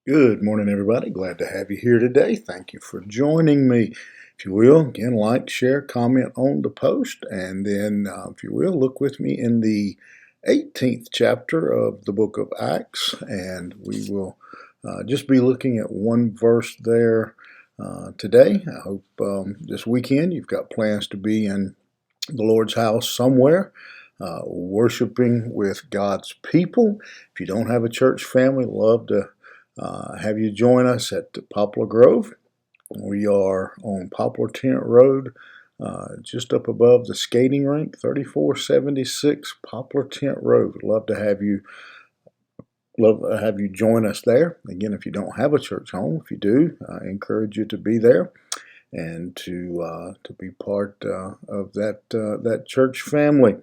Good morning, everybody. Glad to have you here today. Thank you for joining me. If you will, again, like, share, comment on the post, and then, if you will, look with me in the 18th chapter of the book of Acts, and we will just be looking at one verse there today. I hope this weekend you've got plans to be in the Lord's house somewhere. Worshiping with God's people. If you don't have a church family, love to have you join us at Poplar Grove. We are on Poplar Tent Road, just up above the skating rink, 3476 Poplar Tent Road. We'd love to have you join us there. Again, if you don't have a church home, if you do, I encourage you to be there and to be part of that church family.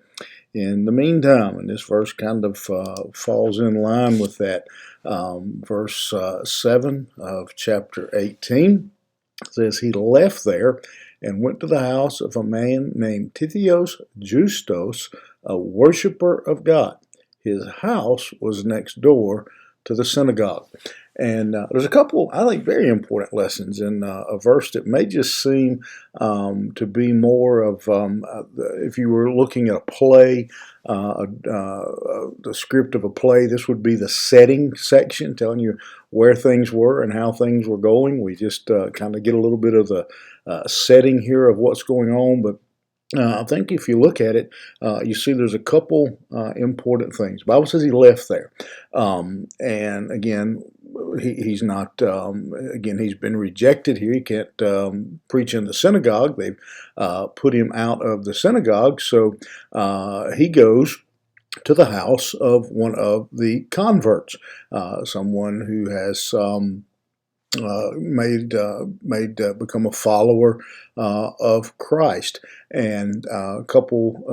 In the meantime, and this verse kind of falls in line with that, verse 7 of chapter 18 says, "He left there and went to the house of a man named Tithios Justos, a worshiper of God. His house was next door to the synagogue." And there's a couple, I think, very important lessons in a verse that may just seem to be more of, if you were looking at a play, the script of a play, this would be the setting section, telling you where things were and how things were going. We just kind of get a little bit of the setting here of what's going on, but I think if you look at it, you see there's a couple important things. The Bible says he left there. And again, he's not, again, he's been rejected here. He can't preach in the synagogue. They've put him out of the synagogue. So he goes to the house of one of the converts, someone who has become a follower of Christ. And a couple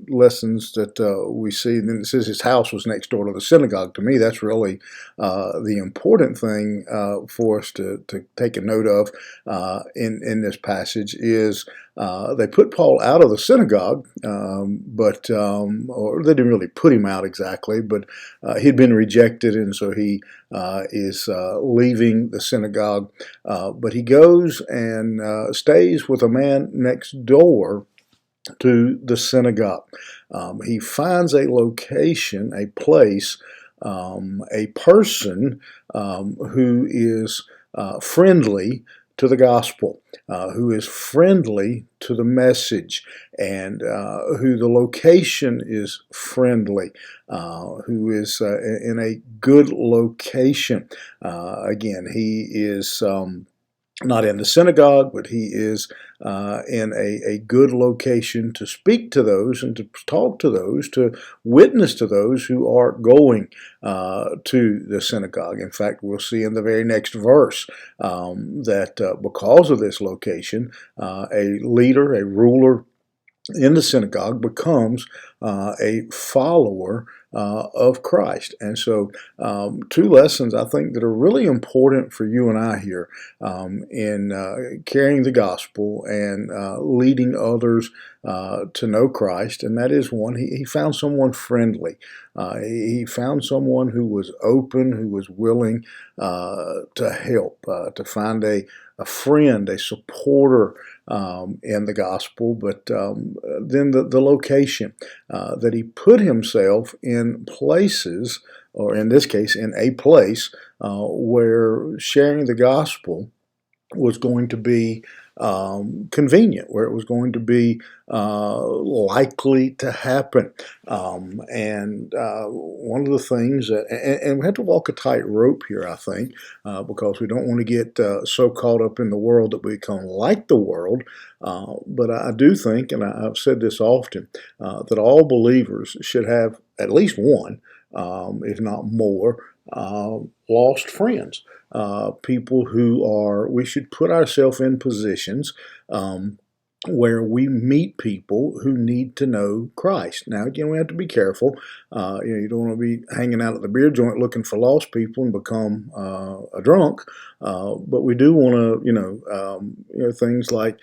lessons that we see. And then it says his house was next door to the synagogue. To me, that's really the important thing for us to take a note of in this passage is they put Paul out of the synagogue, but or they didn't really put him out exactly, but he'd been rejected, and so he is leaving the synagogue. But he goes and stays with a man next door to the synagogue. He finds a location, a place, a person who is friendly to the gospel, who is friendly to the message, and who the location is friendly, who is in a good location. Again, he is not in the synagogue, but he is in a good location to speak to those and to talk to those, to witness to those who are going to the synagogue. In fact, we'll see in the very next verse that because of this location, a leader, a ruler in the synagogue becomes a follower of Christ. And so two lessons I think that are really important for you and I here in carrying the gospel and leading others to know Christ. And that is one, he found someone friendly. He found someone who was open, who was willing to help, to find a friend, a supporter in the gospel, but then the location that he put himself in places, or in this case, in a place where sharing the gospel was going to be convenient, where it was going to be likely to happen. And one of the things that, and we have to walk a tightrope here, I think, because we don't want to get so caught up in the world that we become like the world. But I do think, and I've said this often, that all believers should have at least one, if not more, lost friends. People who are, we should put ourselves in positions where we meet people who need to know Christ. Now, again, we have to be careful. You don't want to be hanging out at the beer joint looking for lost people and become a drunk. But we do want to, things like,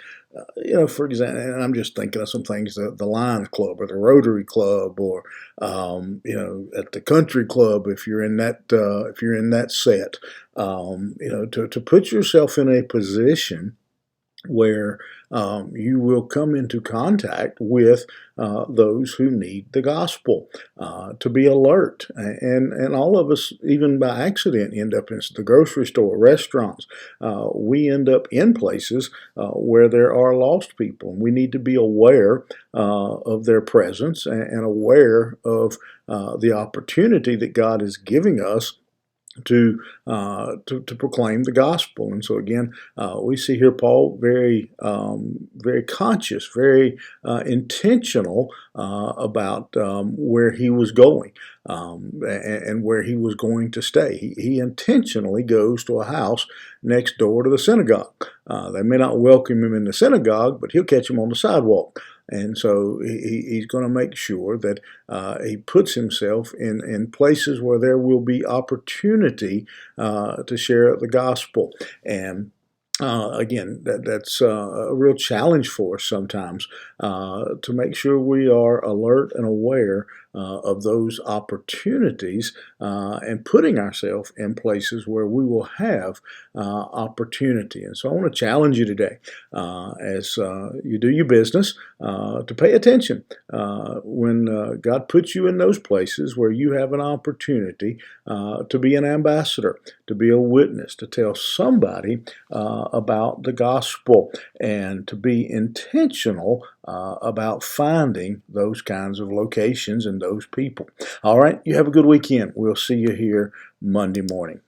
for example, and I'm just thinking of some things, the Lions Club or the Rotary Club, or at the country club, if you're in that set, to put yourself in a position where you will come into contact with those who need the gospel, to be alert. And all of us, even by accident, end up in the grocery store, restaurants. We end up in places where there are lost people, and we need to be aware of their presence, and aware of the opportunity that God is giving us to proclaim the gospel. And so again, we see here Paul very conscious, very intentional about where he was going, and where he was going to stay. He intentionally goes to a house next door to the synagogue. They may not welcome him in the synagogue, but he'll catch him on the sidewalk. And so he's going to make sure that he puts himself in places where there will be opportunity to share the gospel. And again, that's a real challenge for us sometimes, to make sure we are alert and aware of those opportunities, and putting ourselves in places where we will have opportunity. And so I want to challenge you today, as you do your business, to pay attention when God puts you in those places where you have an opportunity to be an ambassador, to be a witness, to tell somebody about the gospel, and to be intentional about finding those kinds of locations and those people. All right, you have a good weekend. We'll see you here Monday morning.